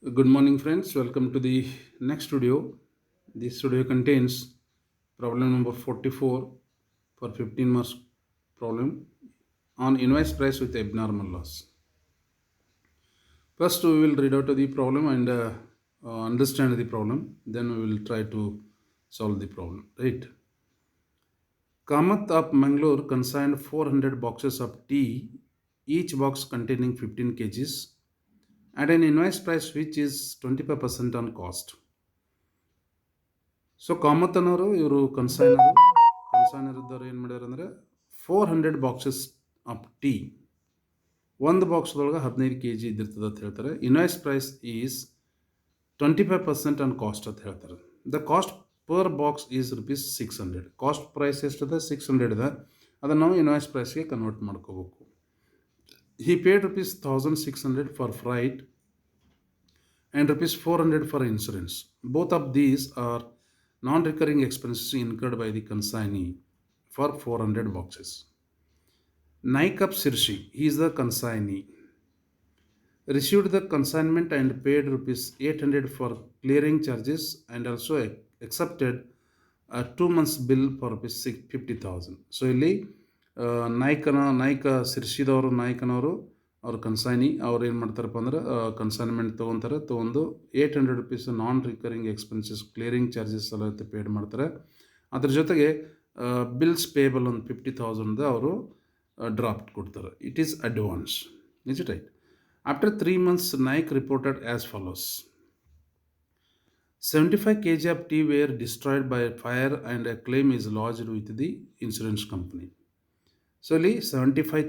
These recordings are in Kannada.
Good morning, friends. Welcome to the next studio. This studio contains problem number 44 for 15 marks problem on invoice price with abnormal loss. First, we will read out the problem and understand the problem. Then we will try to solve the problem. Right. Kamath of Mangalore consigned 400 boxes of tea, each box containing 15 kgs, at an invoice price which is 25% on cost. So Kamath ಅನ್ನೋರು ಇವರು ಕನ್ಸೈನರ್ ಇದ್ದವ್ರು ಏನು ಮಾಡ್ಯಾರ ಅಂದರೆ 400 ಬಾಕ್ಸಸ್ ಆಫ್ ಟೀ ಒಂದು ಬಾಕ್ಸ್ದೊಳಗೆ 15 kg ಇದ್ದಿರ್ತದೆ ಅಂತ ಹೇಳ್ತಾರೆ. Invoice price is 25% on cost ಅಂತ ಹೇಳ್ತಾರೆ. The cost per box is ₹600. Cost price ಎಷ್ಟಿದೆ? 600 ಇದೆ. ಅದನ್ನು ನಾವು ಇನ್ವಾಯ್ಸ್ ಪ್ರೈಸ್ಗೆ ಕನ್ವರ್ಟ್ ಮಾಡ್ಕೋಬೇಕು. He paid ₹1600 for freight and ₹400 for insurance. Both of these are non-recurring expenses incurred by the consignee for 400 boxes. Naik of Sirshi, he is the consignee, received the consignment and paid ₹800 for clearing charges and also accepted a 2 months bill for ₹50,000. So ಇಲ್ಲಿ ನಾಯ್ಕ ಸಿರ್ಶಿದವರು ನಾಯ್ಕನವರು ಅವ್ರ ಕನ್ಸೈನಿ ಅವ್ರು ಏನು ಮಾಡ್ತಾರಪ್ಪ ಅಂದ್ರೆ ಕನ್ಸೈನ್ಮೆಂಟ್ ತೊಗೊಂಡು ₹800 ನಾನ್ ರಿಕರಿಂಗ್ ಎಕ್ಸ್ಪೆನ್ಸಸ್ ಕ್ಲಿಯರಿಂಗ್ ಚಾರ್ಜಸ್ ಎಲ್ಲ ಪೇಡ್ ಮಾಡ್ತಾರೆ. ಅದ್ರ ಜೊತೆಗೆ ಬಿಲ್ಸ್ ಪೇಬಲ್ ಒಂದು 50,000 ಅವರು ಡ್ರಾಫ್ಟ್ ಕೊಡ್ತಾರೆ. It is advance. Is it right? After 3 months, Naik reported as follows. 75 kg of tea were destroyed by fire and a claim is lodged with the insurance company. So, 75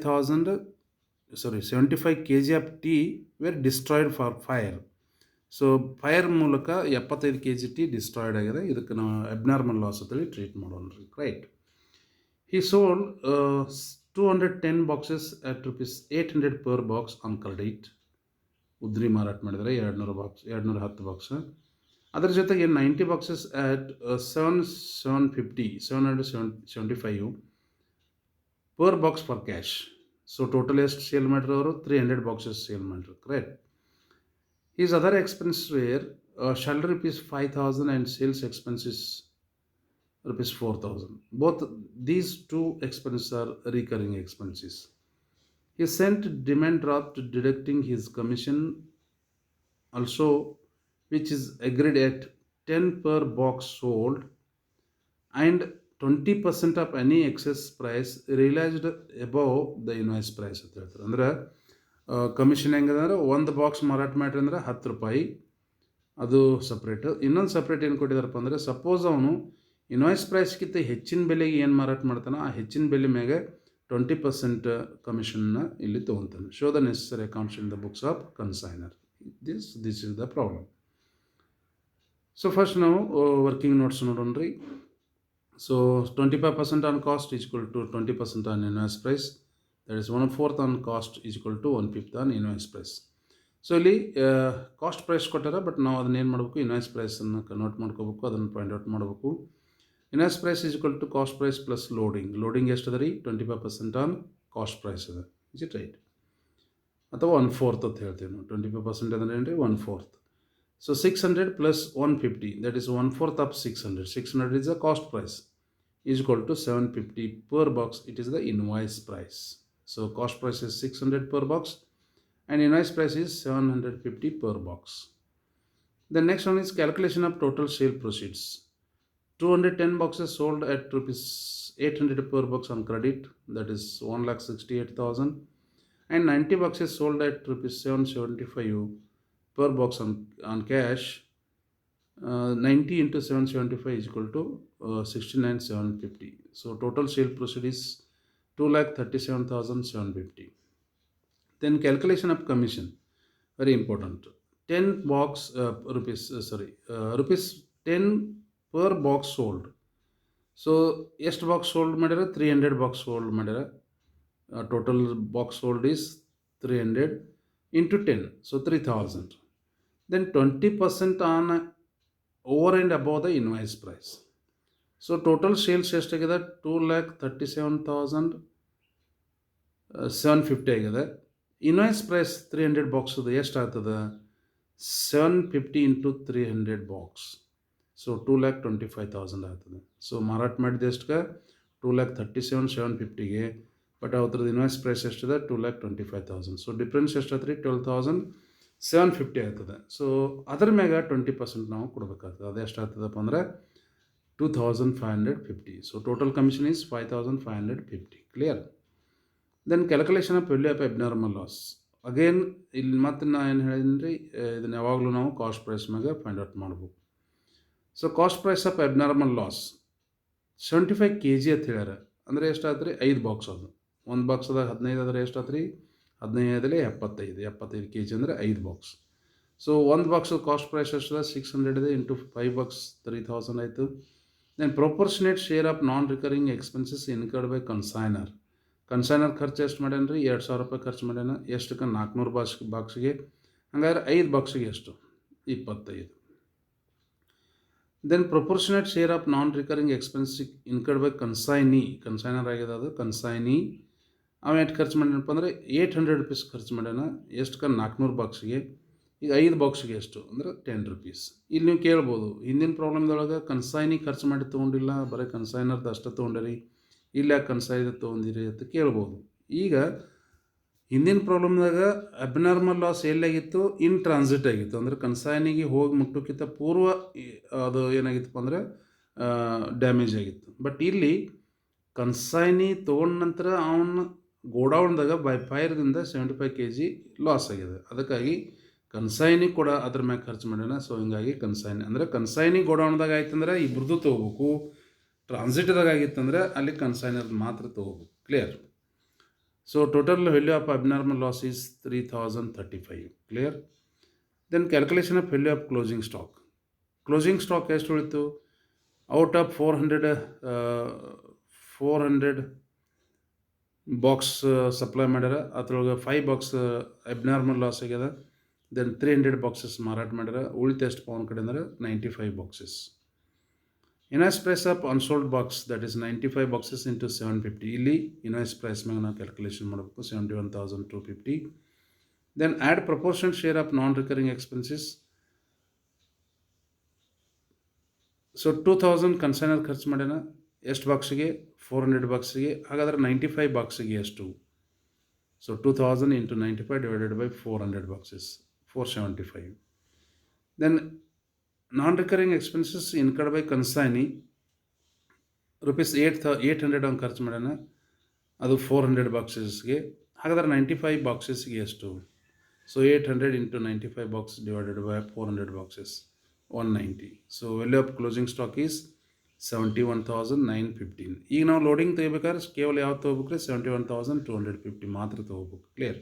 kg of tea were destroyed for fire. So fire ಮೂಲಕ 75 kg ಟೀ ಡಿಸ್ಟ್ರಾಯ್ಡ್ ಆಗಿದೆ. ಇದಕ್ಕೆ ನಾವು ಅಬ್ನಾರ್ಮಲ್ ಲಾಸ್ ಅಂತೇಳಿ ಟ್ರೀಟ್ ಮಾಡೋಣ ರೀ. Right. He sold 210 boxes at ₹800 per box on credit. ಉದ್ರಿ ಮಾರಾಟ ಮಾಡಿದರೆ 210 ಬಾಕ್ಸ್. ಅದರ ಜೊತೆಗೆ 90 boxes at 775 per box for cash. So total ಎಷ್ಟು ಸೇಲ್ ಮಾಡಿರೋ ಅವರು? 300 ಬಾಕ್ಸಸ್ ಸೇಲ್ ಮಾಡಿದ್ರು. Correct. His other expenses were salary ₹5,000 and sales expenses ₹4,000. Both these two expenses are recurring expenses. He sent demand draft deducting his commission also, which is agreed at 10 per box sold and 20% of any excess price realized above the invoice price ಅಂತ ಹೇಳ್ತಾರೆ. ಅಂದ್ರೆ ಕಮಿಷನ್ ಹೆಂಗಂದ್ರೆ ಒಂದು ಬಾಕ್ಸ್ ಮಾರಾಟ ಮಾಡ್ರಿ ಅಂದ್ರೆ ₹10, ಅದು ಸಪ್ರೇಟ್. ಇನ್ನೊಂದು ಸಪ್ರೇಟ್ ಏನು ಕೊಟ್ಟಿದಾರಪ್ಪ ಅಂದರೆ, ಸಪೋಸ್ ಅವನು ಇನ್ವಾಯ್ಸ್ ಪ್ರೈಸ್ಗಿಂತ ಹೆಚ್ಚಿನ ಬೆಲೆಗೆ ಏನು ಮಾರಾಟ ಮಾಡ್ತಾನೋ ಆ ಹೆಚ್ಚಿನ ಬೆಲೆ ಮ್ಯಾಗೆ 20% ಕಮಿಷನ್ನ ಇಲ್ಲಿ ತೊಗೊತಾನೆ. Show the necessary accounts in the books of consignor. This is the problem. So first ನಾವು ವರ್ಕಿಂಗ್ ನೋಟ್ಸ್ ನೋಡೋಣ ರೀ. So 25% on cost is equal to 20% on invoice price. That is 1/4 on cost is equal to 1/5 on invoice price. So ಇಲ್ಲಿ ಕಾಸ್ಟ್ ಪ್ರೈಸ್ ಕೊಟ್ಟಾರ, ಬಟ್ ನಾವು ಅದನ್ನ ಏನು ಮಾಡಬೇಕು? ಇನ್ವಾಯ್ಸ್ ಪ್ರೈಸನ್ನು ಕನ್ವರ್ಟ್ ಮಾಡ್ಕೋಬೇಕು, ಅದನ್ನು ಪಾಯಿಂಟ್ ಔಟ್ ಮಾಡಬೇಕು. Invoice price is equal to cost price plus loading ಎಷ್ಟು ಅದ ರೀ? 25% ಆನ್ ಕಾಸ್ಟ್ ಪ್ರೈಸ್ ಅದ. Is it right? ಅಥವಾ 1/4 ಅಂತ ಹೇಳ್ತೀವಿ ನಾವು. 25% ಅಂದರೆ ಏನು ರೀ? 1/4. So 600 plus 150, that is 1/4 of 600. 600 is the cost price is equal to 750 per box. It is the invoice price. So cost price is 600 per box and invoice price is 750 per box. The next one is calculation of total sale proceeds. 210 boxes sold at ₹800 per box on credit, that is 1,68,000, and 90 boxes sold at ₹775 per box on cash. 90 into 775 is equal to 69,750. So total sale proceed is 2,37,750. Then calculation of commission, very important. 10 box rupees 10 per box sold. So ಎಷ್ಟು ಬಾಕ್ಸ್ ಸೋಲ್ಡ್ ಮಾಡ್ಯಾರ? 300 ಬಾಕ್ಸ್ ಸೋಲ್ಡ್ ಮಾಡ್ಯಾರ. Total box sold is 300 into 10, so 3,000. Then 20% on over and above the invoice price. So total sales ಎಷ್ಟಾಗಿದೆ? 2,37,750 ಆಗಿದೆ. ಇನ್ವಾಯ್ಸ್ ಪ್ರೈಸ್ 300 ಬಾಕ್ಸದು ಎಷ್ಟಾಗ್ತದೆ? 750 ಇಂಟು 300 ಬಾಕ್ಸ್. ಸೊ 2,25,000 ಆಗ್ತದೆ. ಸೊ ಮಾರಾಟ ಮಾಡಿದ ಎಷ್ಟಕ್ಕೆ 2,37,750ಗೆ. ಬಟ್ ಅವ್ರದ್ದು ಇನ್ವೆಸ್ಟ್ ಪ್ರೈಸ್ ಎಷ್ಟಿದೆ 2,25,000. ಸೊ ಡಿಫ್ರೆನ್ಸ್ ಎಷ್ಟಾಯ್ತು ರೀ 12,750 ಆಗ್ತದೆ. ಸೊ ಅದ್ರ ಮ್ಯಾಗ 20% ನಾವು ಕೊಡಬೇಕಾಗ್ತದೆ. ಅದು ಎಷ್ಟಾಗ್ತದಪ್ಪ ಅಂದ್ರೆ 2,550. So total commission is 5,550. Clear? Then calculation of value of abnormal loss. Again ಇಲ್ಲಿ ಮತ್ತೆ ನಾ ಏನು ಹೇಳಿದ್ದೀನಿ ರೀ, ಇದನ್ನು ಯಾವಾಗಲೂ ನಾವು ಕಾಸ್ಟ್ ಪ್ರೈಸ್ ಮ್ಯಾಗ ಫೈಂಡ್ ಔಟ್ ಮಾಡ್ಬೇಕು. So cost price of abnormal loss 75 kg ಅಂತ ಹೇಳ್ಯಾರ. ಅಂದರೆ ಎಷ್ಟಾಯ್ತು ರೀ 5 ಬಾಕ್ಸ್ ಅದು. ಒಂದು ಬಾಕ್ಸ್ದಾಗ 15 ಆದರೆ ಎಷ್ಟಾಯ್ತು ರೀ 15 75 kg ಅಂದರೆ 5 ಬಾಕ್ಸ್. ಸೊ ಒಂದು ಬಾಕ್ಸ್ ಕಾಸ್ಟ್ ಪ್ರೈಸ್ ಎಷ್ಟದ 600 ಇದೆ ಇಂಟು 5 ಬಾಕ್ಸ್ 3,000 ಆಯಿತು. Then proportionate share of non recurring expenses incurred by consignor. Consignor ಖರ್ಚು ಎಷ್ಟು ಮಾಡ್ಯಾನ ರೀ 2,000 ರೂಪಾಯಿ ಖರ್ಚು ಮಾಡ್ಯಾನ. ಎಷ್ಟಕ್ಕೆ 400 ಬಾಕ್ಸಿಗೆ. ಹಂಗಾದ್ರೆ 5 ಬಾಕ್ಸಿಗೆ ಎಷ್ಟು 25. Then proportionate share of non recurring expense incurred by consignor ಆಗಿದೆ ಅದು ಕನ್ಸೈನಿ. ಅವ ಎಷ್ಟು ಖರ್ಚು ಮಾಡ್ಯಾನಪ್ಪ ಅಂದರೆ 800 ರೂಪೀಸ್ ಖರ್ಚು ಮಾಡ್ಯಾನ. ಎಷ್ಟಕ್ಕೆ 400 ಬಾಕ್ಸಿಗೆ. ಈಗ 5 ಬಾಕ್ಸಿಗೆ ಎಷ್ಟು ಅಂದರೆ 10 ರೂಪೀಸ್. ಇಲ್ಲಿ ನೀವು ಕೇಳ್ಬೋದು ಹಿಂದಿನ ಪ್ರಾಬ್ಲಮ್ದೊಳಗೆ ಕನ್ಸೈನಿ ಖರ್ಚು ಮಾಡಿ ತೊಗೊಂಡಿಲ್ಲ, ಬರೀ ಕನ್ಸೈನರ್ದು ಅಷ್ಟೇ ತೊಗೊಂಡಿರಿ, ಇಲ್ಲ ಯಾಕೆ ಕನ್ಸೈನ್ ತೊಗೊಂಡಿರಿ ಅಂತ ಕೇಳ್ಬೋದು. ಈಗ ಹಿಂದಿನ ಪ್ರಾಬ್ಲಮ್ದಾಗ ಅಬ್ನಾರ್ಮಲ್ ಲಾಸ್ ಎಲ್ಲಾಗಿತ್ತು ಇನ್ ಟ್ರಾನ್ಸಿಟ್ ಆಗಿತ್ತು. ಅಂದರೆ ಕನ್ಸೈನಿಗೆ ಹೋಗಿ ಮುಟ್ಟೋಕ್ಕಿಂತ ಪೂರ್ವ ಅದು ಏನಾಗಿತ್ತಪ್ಪ ಅಂದರೆ ಡ್ಯಾಮೇಜ್ ಆಗಿತ್ತು. ಬಟ್ ಇಲ್ಲಿ ಕನ್ಸೈನಿ ತೊಗೊಂಡ ನಂತರ ಅವನ ಗೋಡೌನ್ದಾಗ ಬೈ ಫೈರ್ದಿಂದ 75 kg ಲಾಸ್ ಆಗಿದೆ. ಅದಕ್ಕಾಗಿ ಕನ್ಸೈನಿ ಕೂಡ ಅದ್ರ ಮ್ಯಾಗ ಖರ್ಚು ಮಾಡ್ಯಾನ. ಸೊ ಹಿಂಗಾಗಿ ಕನ್ಸೈನಿ ಅಂದರೆ ಕನ್ಸೈನಿ ಗೋಡೌನ್ದಾಗ ಆಯ್ತಂದ್ರೆ ಇಬ್ರದ್ದು ತೊಗೋಬೇಕು. ಟ್ರಾನ್ಸಿಟ್ದಾಗ ಆಗಿತ್ತಂದ್ರೆ ಅಲ್ಲಿ ಕನ್ಸೈನರ್ ಮಾತ್ರ ತೊಗೋಬೇಕು. Clear? So total value of abnormal loss is 3,035. Clear? Then calculation of value of closing stock. Closing stock ಎಷ್ಟು ಉಳಿತು? ಔಟ್ ಆಫ್ 400 ಬಾಕ್ಸ್ ಸಪ್ಲೈ ಮಾಡ್ಯಾರ. ಅದ್ರೊಳಗೆ 5 ಬಾಕ್ಸ್ ಅಬ್ನಾರ್ಮಲ್ ಲಾಸ್ ಆಗ್ಯದ. ದೆನ್ 300 ಬಾಕ್ಸಸ್ ಮಾರಾಟ ಮಾಡ್ಯಾರ. ಉಳಿತು ಎಷ್ಟು ಪವನ್ ಕಡೆ ಅಂದರೆ 95 boxes. Invoice price of unsold box that is 95 boxes into 750. ಇಲ್ಲಿ ಇನ್ವಾಯ್ಸ್ ಪ್ರೈಸ್ ಮ್ಯಾಗ ನಾವು ಕ್ಯಾಲ್ಕುಲೇಷನ್ ಮಾಡಬೇಕು 71,250. Then add proportion share of non recurring expenses. So 2,000 consignor ಖರ್ಚು ಮಾಡ್ಯಾನ. ಎಷ್ಟು ಬಾಕ್ಸಿಗೆ 400 ಬಾಕ್ಸಿಗೆ. ಹಾಗಾದ್ರೆ 95 ಬಾಕ್ಸಿಗೆ ಎಷ್ಟು? So 2,000 into 95 divided by 400 boxes 475. Then non recurring expenses incurred by consignee rupees 800 ಅವ್ನು ಖರ್ಚು ಮಾಡ್ಯಾನ. ಅದು 400 ಬಾಕ್ಸಸ್ಗೆ. ಹಾಗಾದ್ರೆ 95 ಬಾಕ್ಸಸ್ಗೆ ಎಷ್ಟು? So 800 into 95 box divided by 400 boxes 190. So value of closing stock is 71,915. ಈಗ ನಾವು ಲೋಡಿಂಗ್ ತೆಗಿಬೇಕಾದ್ರೆ ಕೇವಲ ಯಾವ್ದು ತೊಗೋಬೇಕು ರೀ 71,250 ಮಾತ್ರ ತೊಗೋಬೇಕು. Clear?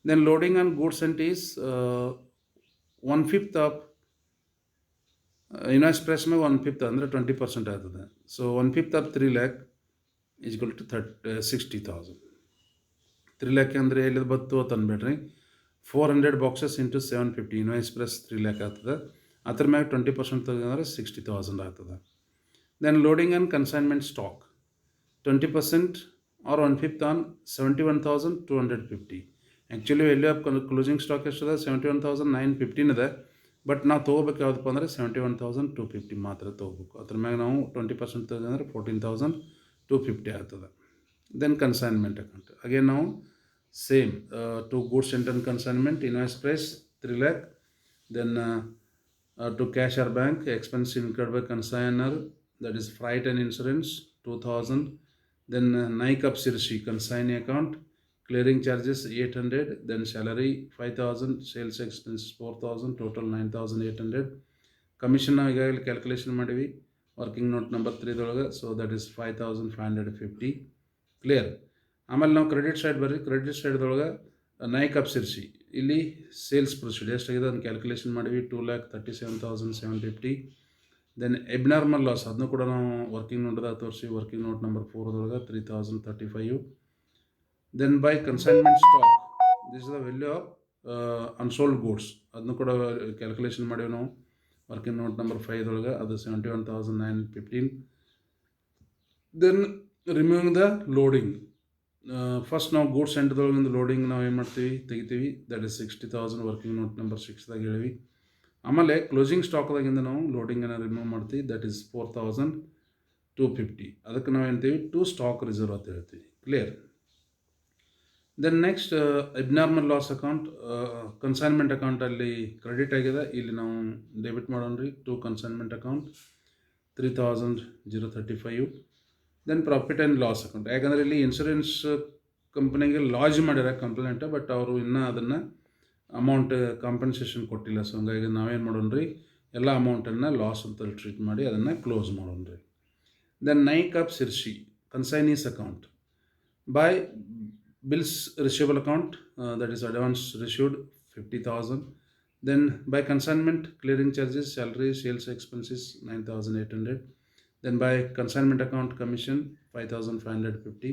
Then loading on goods and is 1/5 of invoice price ಮೇಲೆ 1/5 ಅಂದರೆ 20% ಆಗ್ತದೆ. ಸೊ 1/5 of 3 lakh is equal to 60,000. 3 lakh ಅಂದರೆ ಎಲ್ಲಿದು ಬತ್ತು ಅಂತ ಅನ್ಬೇಡ್ರಿ. 400 boxes into 750 invoice price 3 lakh ಆಗ್ತದೆ. ಅದ್ರ ಮ್ಯಾಗ 20% ತೆಗೆದ್ರೆ 60,000 ಆಗ್ತದೆ. Then loading on consignment stock 20% or 1/5 on 71,250. Actually value of closing stock ಎಷ್ಟಿದೆ 71,915 ಇದೆ. ಬಟ್ ನಾವು ತೊಗೋಬೇಕು ಯಾವುದಪ್ಪ ಅಂದರೆ 71,250 ಮಾತ್ರ ತೊಗೋಬೇಕು. ಅದ್ರ ಮ್ಯಾಗ ನಾವು 20% ತೆಗೆದ್ರೆ 14,250 ಆಗ್ತದೆ. ದೆನ್ ಕನ್ಸೈನ್ಮೆಂಟ್ ಅಕೌಂಟ್ ಅಗೇನ್ ನಾವು same to goods and consignment invoice price 3 lakh. Then to cash or bank expense incurred by consignor that is freight and insurance 2,000. Then Naikap Sirshi consignee account clearing charges 800. Then salary 5,000. Sales expense 4,000. Total 9,800. Commission ನಾವು ಈಗಾಗಲೇ ಕ್ಯಾಲ್ಕುಲೇಷನ್ ಮಾಡಿವಿ working note number 3 so that is 5,550. Clear? ಆಮೇಲೆ ನಾವು ಕ್ರೆಡಿಟ್ ಸೈಡ್ ಬರ್ರಿ. ಕ್ರೆಡಿಟ್ ಸೈಡ್ದೊಳಗೆ ನಾಯ್ಕಪ್ ಸಿರ್ಸಿ ಇಲ್ಲಿ ಸೇಲ್ಸ್ ಪ್ರೊಸೀಡ್ ಎಷ್ಟಾಗಿದೆ ಅದನ್ನು ಕ್ಯಾಲ್ಕುಲೇಷನ್ ಮಾಡಿವಿ 2,37,750. ದೆನ್ ಎಬ್ನಾರ್ಮಲ್ ಲಾಸ್ ಅದನ್ನು ಕೂಡ ನಾವು ವರ್ಕಿಂಗ್ ನೋಟ್ದಾಗ ತೋರಿಸಿ working note number 4 3,035. Then by consignment stock this is the value of unsold goods ಅದನ್ನು ಕೂಡ ಕ್ಯಾಲ್ಕುಲೇಷನ್ ಮಾಡಿವಿ ನಾವು ವರ್ಕಿಂಗ್ ನೋಟ್ ನಂಬರ್ 5 ಅದು 71,915. Then removing the loading first ನಾವು ಗೂಡ್ಸ್ ಸೆಂಟರ್ದೊಳಗಿಂದ ಲೋಡಿಂಗ್ ನಾವು ಏನು ಮಾಡ್ತೀವಿ ತೆಗಿತೀವಿ, that is 60,000 working note number 6ದಾಗ ಹೇಳಿವಿ. ಆಮೇಲೆ ಕ್ಲೋಸಿಂಗ್ ಸ್ಟಾಕ್ದಾಗಿಂದ ನಾವು ಲೋಡಿಂಗನ್ನು ರಿಮೂವ್ ಮಾಡ್ತೀವಿ, ದಟ್ ಈಸ್ 4,250. ಅದಕ್ಕೆ ನಾವು ಏನಂತೀವಿ ಟು ಸ್ಟಾಕ್ ರಿಸರ್ವ್ ಅಂತ ಹೇಳ್ತೀವಿ. Clear? Then next abnormal loss account, consignment ಅಕೌಂಟಲ್ಲಿ ಕ್ರೆಡಿಟ್ ಆಗಿದೆ, ಇಲ್ಲಿ ನಾವು ಡೆಬಿಟ್ ಮಾಡೋಣ್ರಿ to consignment account 3,035. Then profit and loss account, ಯಾಕಂದರೆ ಇಲ್ಲಿ ಇನ್ಶೂರೆನ್ಸ್ ಕಂಪ್ನಿಗೆ ಲಾಜ್ ಮಾಡ್ಯಾರ ಕಂಪ್ಲೇಂಟ್, ಬಟ್ ಅವರು ಇನ್ನೂ ಅದನ್ನು ಅಮೌಂಟ್ ಕಾಂಪನ್ಸೇಷನ್ ಕೊಟ್ಟಿಲ್ಲ. ಸೊ ಹಂಗಾಗಿ ನಾವೇನು ಮಾಡೋಣ್ರಿ, ಎಲ್ಲ ಅಮೌಂಟನ್ನು ಲಾಸ್ ಅಂತ ಟ್ರೀಟ್ ಮಾಡಿ ಅದನ್ನು ಕ್ಲೋಸ್ ಮಾಡೋಣ್ರಿ. Then Naik of Sirsi consignees account by bills receivable account, that is advance received 50,000. Then by consignment clearing charges, salary, sales expenses 9,800. Then by consignment account commission 5,550.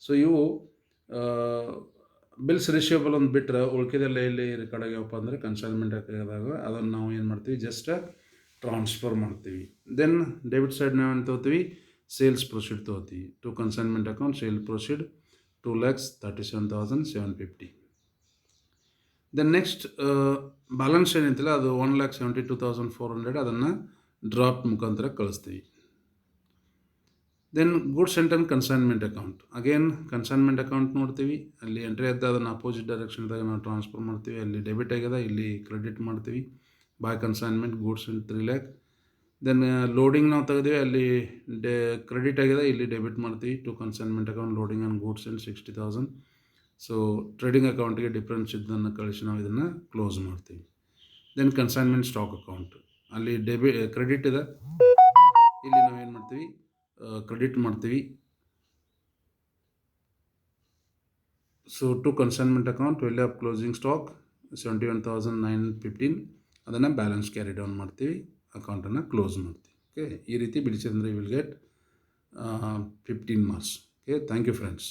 So ಇವು ಬಿಲ್ಸ್ ರಿಸೀವಬಲ್ ಒಂದು ಬಿಟ್ಟರೆ ಉಳ್ಕಿದೆಲ್ಲ ಎಲ್ಲಿ ರೆಕಾರ್ಡ್ ಆಗ್ಯಾವಪ್ಪ ಅಂದರೆ ಕನ್ಸೈನ್ಮೆಂಟ್ ಆದಾಗ ಅದನ್ನು ನಾವು ಏನು ಮಾಡ್ತೀವಿ, ಜಸ್ಟ್ ಟ್ರಾನ್ಸ್ಫರ್ ಮಾಡ್ತೀವಿ. ದೆನ್ ಡೆಬಿಟ್ ಸೈಡ್ ನಾವು ಏನು ತೊಗೋತೀವಿ, ಸೇಲ್ಸ್ ಪ್ರೊಸೀಡ್ ತೊಗೋತೀವಿ. To consignment account sale proceed 2,37,750. Then next balance ಏನಂತಿಲ್ಲ ಅದು 1,72,400, ಅದನ್ನು ಡ್ರಾಪ್ ಮುಖಾಂತರ ಕಳಿಸ್ತೀವಿ. Then goods sent to consignment account, again consignment account ನೋಡ್ತೀವಿ, ಅಲ್ಲಿ ಎಂಟ್ರಿ ಆದ ಅದನ್ನು ಅಪೋಸಿಟ್ ಡೈರೆಕ್ಷನ್ದಾಗ ನಾವು ಟ್ರಾನ್ಸ್ಫರ್ ಮಾಡ್ತೀವಿ. ಅಲ್ಲಿ ಡೆಬಿಟ್ ಆಗ್ಯದ, ಇಲ್ಲಿ ಕ್ರೆಡಿಟ್ ಮಾಡ್ತೀವಿ. By consignment goods 3 lakh. Then loading ನಾವು ತೆಗೆದಿವಿ, ಅಲ್ಲಿ ಕ್ರೆಡಿಟ್ ಆಗಿದೆ, ಇಲ್ಲಿ ಡೆಬಿಟ್ ಮಾಡ್ತೀವಿ to consignment account loading and goods 60,000. So trading ಅಕೌಂಟಿಗೆ ಡಿಫ್ರೆನ್ಸ್ ಇದ್ದನ್ನು ಕಳಿಸಿ ನಾವು ಇದನ್ನು ಕ್ಲೋಸ್ ಮಾಡ್ತೀವಿ. ದೆನ್ ಕನ್ಸೈನ್ಮೆಂಟ್ ಸ್ಟಾಕ್ ಅಕೌಂಟ್, ಅಲ್ಲಿ ಕ್ರೆಡಿಟ್ ಇದೆ, ಇಲ್ಲಿ ನಾವೇನು ಮಾಡ್ತೀವಿ, ಕ್ರೆಡಿಟ್ ಮಾಡ್ತೀವಿ. So to consignment account value of closing stock 71,915, ಅದನ್ನು ಬ್ಯಾಲೆನ್ಸ್ ಕ್ಯಾರಿ ಡೌನ್ ಮಾಡ್ತೀವಿ, ಅಕೌಂಟನ್ನು ಕ್ಲೋಸ್ ಮಾಡ್ತೀವಿ. ಓಕೆ, ಈ ರೀತಿ ಬಿಡಿಸಿದ್ರೆ will get 15 marks. Okay, thank you friends.